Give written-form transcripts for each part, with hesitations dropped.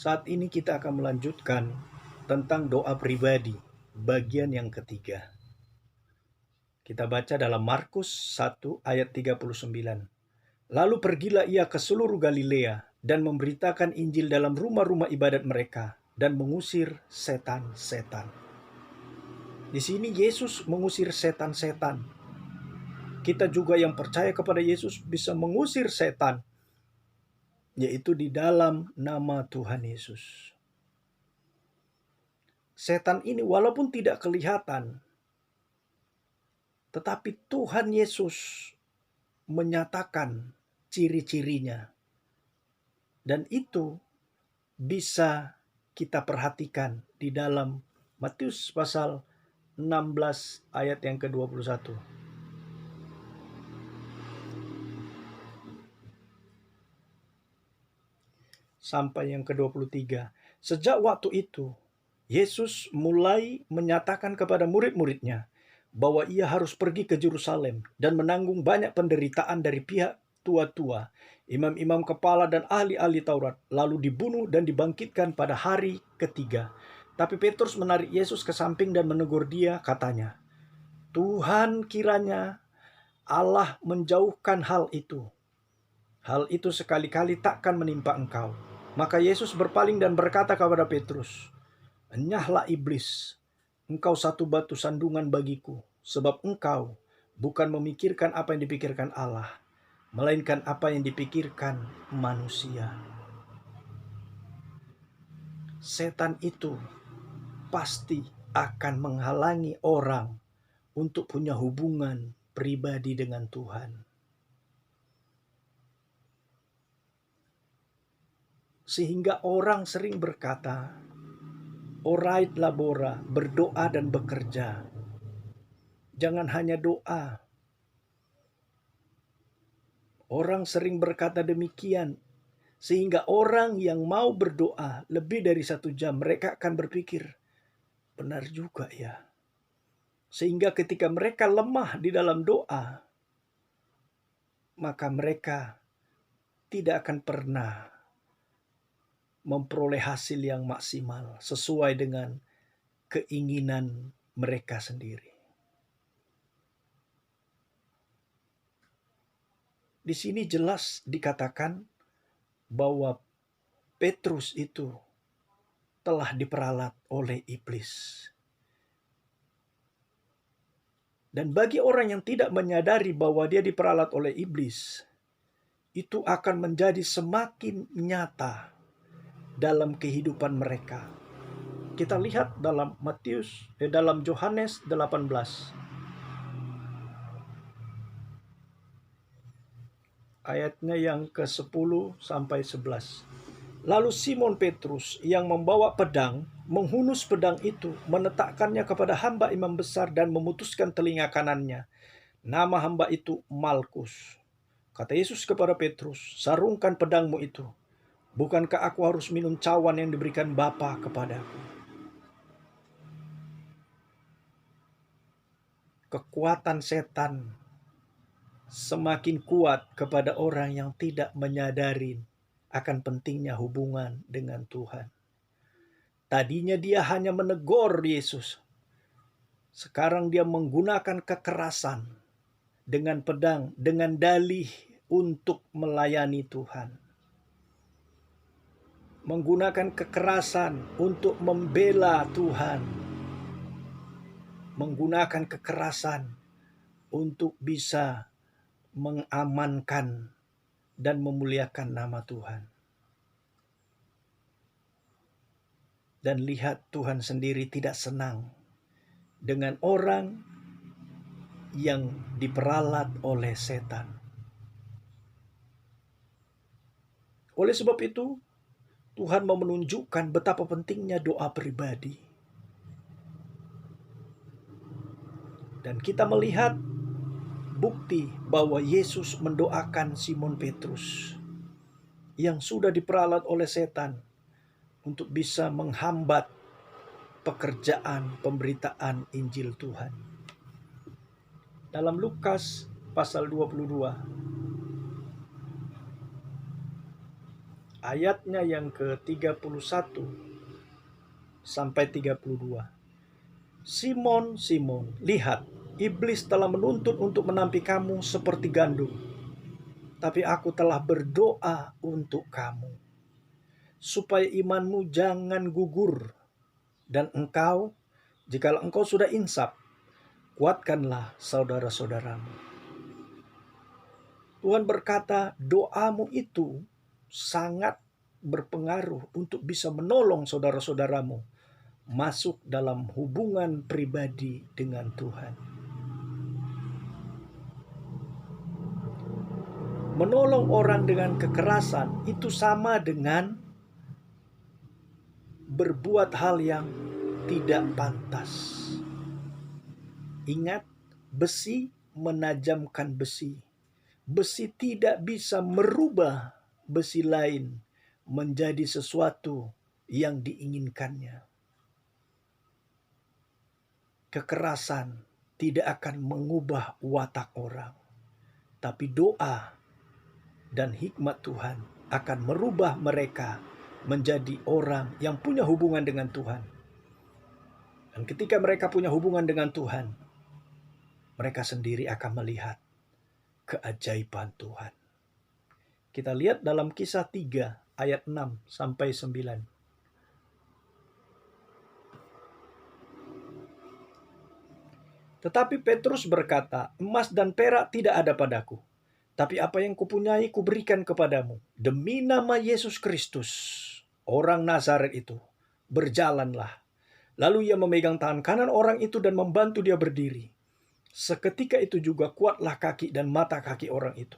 Saat ini kita akan melanjutkan tentang doa pribadi, bagian yang ketiga. Kita baca dalam Markus 1 ayat 39. Lalu pergilah ia ke seluruh Galilea dan memberitakan Injil dalam rumah-rumah ibadat mereka dan mengusir setan-setan. Di sini Yesus mengusir setan-setan. Kita juga yang percaya kepada Yesus bisa mengusir setan, yaitu di dalam nama Tuhan Yesus. Setan ini walaupun tidak kelihatan, tetapi Tuhan Yesus menyatakan ciri-cirinya. Dan itu bisa kita perhatikan di dalam Matius pasal 16 ayat yang ke-21. Sampai yang ke-23. Sejak waktu itu, Yesus mulai menyatakan kepada murid-muridnya bahwa ia harus pergi ke Yerusalem dan menanggung banyak penderitaan dari pihak tua-tua, imam-imam kepala dan ahli-ahli Taurat, lalu dibunuh dan dibangkitkan pada hari ketiga. Tapi Petrus menarik Yesus ke samping dan menegur dia, katanya, "Tuhan, kiranya Allah menjauhkan hal itu. Hal itu sekali-kali takkan menimpa engkau." Maka Yesus berpaling dan berkata kepada Petrus, "Enyahlah iblis, engkau satu batu sandungan bagiku, sebab engkau bukan memikirkan apa yang dipikirkan Allah, melainkan apa yang dipikirkan manusia." Setan itu pasti akan menghalangi orang untuk punya hubungan pribadi dengan Tuhan. Sehingga orang sering berkata, "Orait labora, berdoa dan bekerja." Jangan hanya doa. Orang sering berkata demikian, sehingga orang yang mau berdoa lebih dari 1 jam, mereka akan berpikir, benar juga ya. Sehingga ketika mereka lemah di dalam doa, maka mereka tidak akan pernah memperoleh hasil yang maksimal sesuai dengan keinginan mereka sendiri. Di sini jelas dikatakan bahwa Petrus itu telah diperalat oleh iblis. Dan bagi orang yang tidak menyadari bahwa dia diperalat oleh iblis, itu akan menjadi semakin nyata dalam kehidupan mereka. Kita lihat dalam dalam Yohanes 18 ayatnya yang ke-10 sampai 11. Lalu Simon Petrus yang membawa pedang menghunus pedang itu, meletakkannya kepada hamba imam besar dan memutuskan telinga kanannya. Nama hamba itu Malkus. Kata Yesus kepada Petrus, "Sarungkan pedangmu itu. Bukankah aku harus minum cawan yang diberikan Bapa kepadaku?" Kekuatan setan semakin kuat kepada orang yang tidak menyadari akan pentingnya hubungan dengan Tuhan. Tadinya dia hanya menegur Yesus. Sekarang dia menggunakan kekerasan dengan pedang, dengan dalih untuk melayani Tuhan. Menggunakan kekerasan untuk membela Tuhan. Menggunakan kekerasan untuk bisa mengamankan dan memuliakan nama Tuhan. Dan lihat, Tuhan sendiri tidak senang dengan orang yang diperalat oleh setan. Oleh sebab itu, Tuhan mau menunjukkan betapa pentingnya doa pribadi. Dan kita melihat bukti bahwa Yesus mendoakan Simon Petrus yang sudah diperalat oleh setan untuk bisa menghambat pekerjaan pemberitaan Injil Tuhan. Dalam Lukas pasal 22 ayatnya yang ke-31 sampai 32. Simon, Simon, lihat, iblis telah menuntut untuk menampi kamu seperti gandum. Tapi aku telah berdoa untuk kamu, supaya imanmu jangan gugur. Dan engkau, jikalau engkau sudah insaf, kuatkanlah saudara-saudaramu. Tuhan berkata, doamu itu sangat berpengaruh untuk bisa menolong saudara-saudaramu masuk dalam hubungan pribadi dengan Tuhan. Menolong orang dengan kekerasan itu sama dengan berbuat hal yang tidak pantas. Ingat, besi menajamkan besi. Besi tidak bisa merubah besi lain menjadi sesuatu yang diinginkannya. Kekerasan tidak akan mengubah watak orang, tapi doa dan hikmat Tuhan akan merubah mereka menjadi orang yang punya hubungan dengan Tuhan. Dan ketika mereka punya hubungan dengan Tuhan, mereka sendiri akan melihat keajaiban Tuhan. Kita lihat dalam Kisah 3 ayat 6 sampai 9. Tetapi Petrus berkata, emas dan perak tidak ada padaku, tapi apa yang kupunyai kuberikan kepadamu. Demi nama Yesus Kristus, orang Nazaret itu, berjalanlah. Lalu ia memegang tangan kanan orang itu dan membantu dia berdiri. Seketika itu juga kuatlah kaki dan mata kaki orang itu.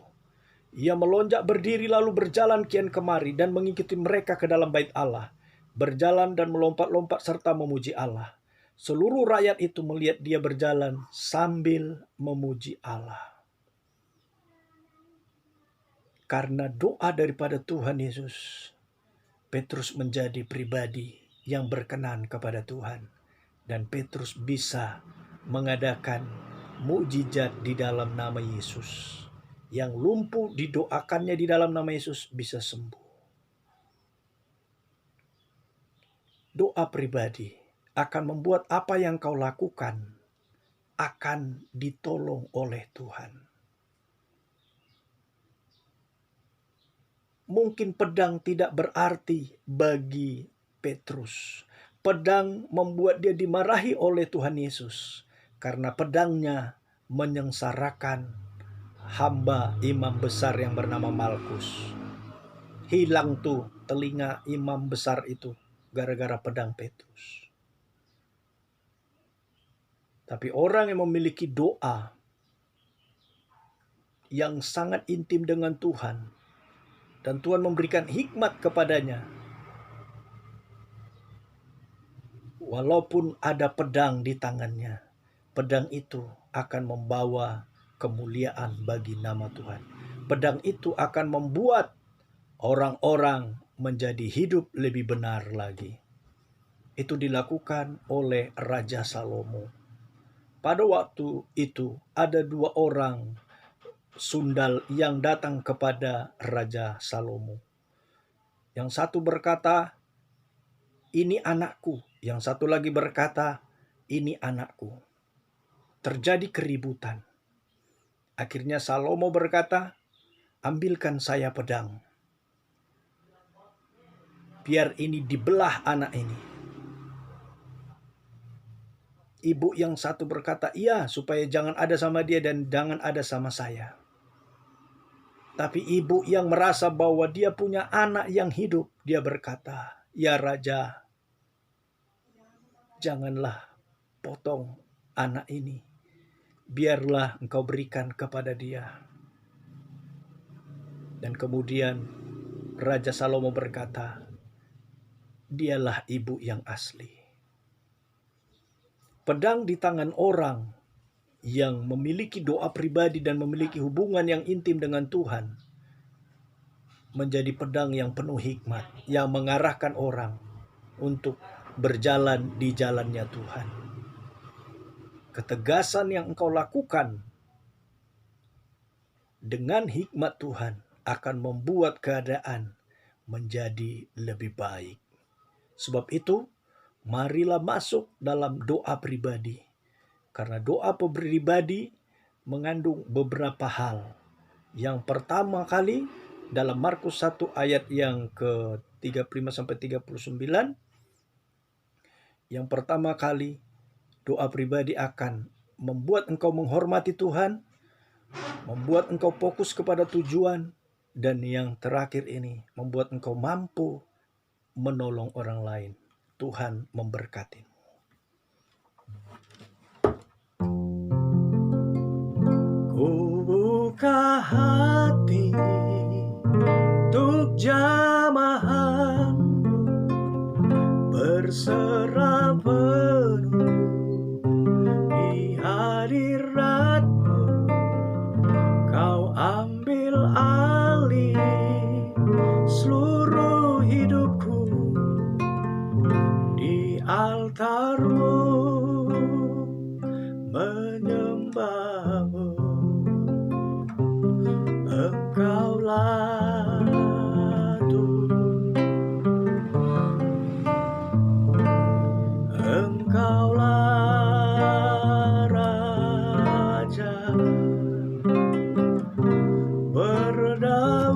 Ia melonjak berdiri lalu berjalan kian kemari dan mengikuti mereka ke dalam bait Allah, berjalan dan melompat-lompat serta memuji Allah. Seluruh rakyat itu melihat dia berjalan sambil memuji Allah. Karena doa daripada Tuhan Yesus, Petrus menjadi pribadi yang berkenan kepada Tuhan. Dan Petrus bisa mengadakan mukjizat di dalam nama Yesus. Yang lumpuh didoakannya di dalam nama Yesus bisa sembuh. Doa pribadi akan membuat apa yang kau lakukan akan ditolong oleh Tuhan. Mungkin pedang tidak berarti bagi Petrus. Pedang membuat dia dimarahi oleh Tuhan Yesus karena pedangnya menyengsarakan hamba imam besar yang bernama Malkus. Hilang tuh telinga imam besar itu gara-gara pedang Petrus. Tapi orang yang memiliki doa yang sangat intim dengan Tuhan, dan Tuhan memberikan hikmat kepadanya, walaupun ada pedang di tangannya, pedang itu akan membawa kemuliaan bagi nama Tuhan. Pedang itu akan membuat orang-orang menjadi hidup lebih benar lagi. Itu dilakukan oleh Raja Salomo. Pada waktu itu ada 2 orang sundal yang datang kepada Raja Salomo. Yang satu berkata, ini anakku. Yang satu lagi berkata, ini anakku. Terjadi keributan. Akhirnya Salomo berkata, ambilkan saya pedang. Biar ini dibelah anak ini. Ibu yang satu berkata, iya, supaya jangan ada sama dia dan jangan ada sama saya. Tapi ibu yang merasa bahwa dia punya anak yang hidup, dia berkata, ya Raja, janganlah potong anak ini. Biarlah engkau berikan kepada dia. Dan kemudian Raja Salomo berkata, dialah ibu yang asli. Pedang di tangan orang yang memiliki doa pribadi dan memiliki hubungan yang intim dengan Tuhan menjadi pedang yang penuh hikmat, yang mengarahkan orang untuk berjalan di jalannya Tuhan. Ketegasan yang engkau lakukan dengan hikmat Tuhan akan membuat keadaan menjadi lebih baik. Sebab itu, marilah masuk dalam doa pribadi. Karena doa pribadi mengandung beberapa hal. Yang pertama kali dalam Markus 1 ayat yang ke-35 sampai 39, yang pertama kali doa pribadi akan membuat engkau menghormati Tuhan, membuat engkau fokus kepada tujuan, dan yang terakhir ini membuat engkau mampu menolong orang lain. Tuhan memberkati. Ku buka hati untuk jamahan-Mu, berserah penuh di hadirat-Mu. Kau ambil alih seluruh hidupku di altar-Mu, menyembah-Mu. Engkaulah Tuhan, Engkaulah Raja, berdaulat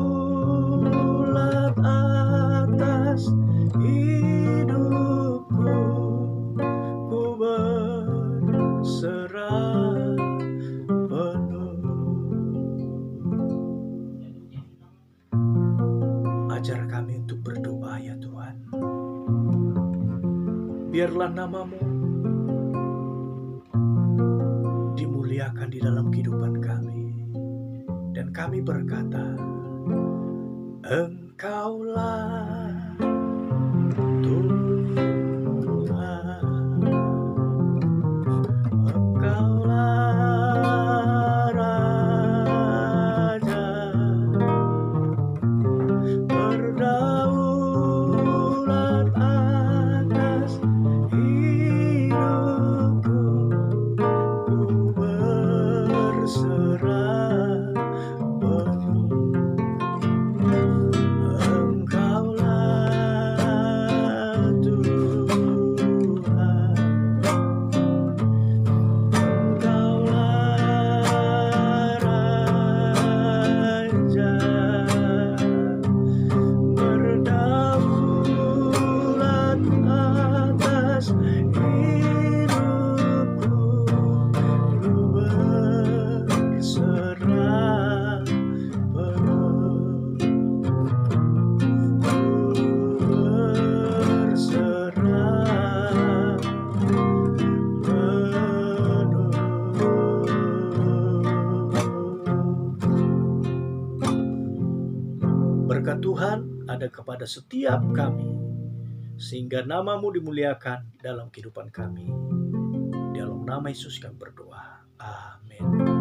atas hidupku. Ku berserah penuh. Ajar kami untuk berdoa ya Tuhan. Biarlah nama-Mu dimuliakan di dalam kehidupan kami. Dan kami berkata, Engkaulah Tuhan, Engkaulah Raja, berdaulat atas hidupku. Ku berserah penuh. Engkaulah Tuhan, Engkaulah Raja, berdaulat atas hidupku. Ku berserah penuh. Berserah penuh. Berkat Tuhan ada kepada setiap kami, sehingga nama-Mu dimuliakan dalam kehidupan kami. Dalam nama Yesus kami berdoa. Amin.